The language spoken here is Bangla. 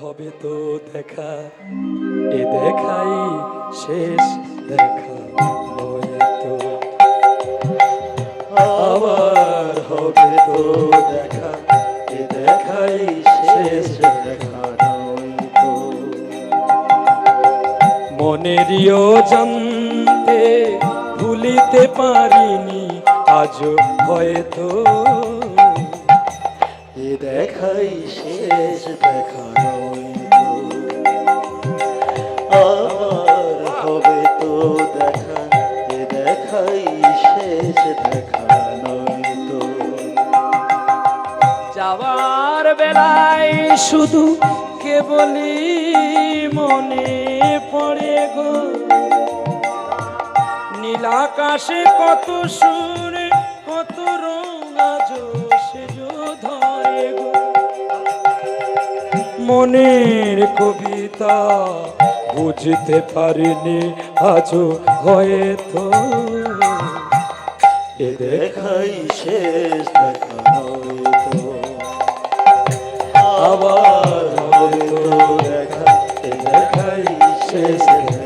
হবে তো দেখা, এ দেখাই শেষ দেখা নয় তো। আবার হবে তো দেখা, এ দেখাই শেষ দেখা নয় তো। মনেরও জানতে ভুলিতে পারিনি আজও হয়তো, এ দেখাই শেষ দেখা নয় তো। আবার হবে তো দেখা, এ দেখাই শেষ দেখা নয় তো। যাওয়ার বেলায় শুধু কেবলই মনে পড়ে গো, নীল আকাশে কত সুর কত রঙ আজ সে ধরে গো। মনের কবিতা বুঝতে পারিনি আজও হয়তো, এ দেখাই শেষ দেখা হয়তো। আবার হয়তো দেখা, এ দেখাই শেষ দেখা।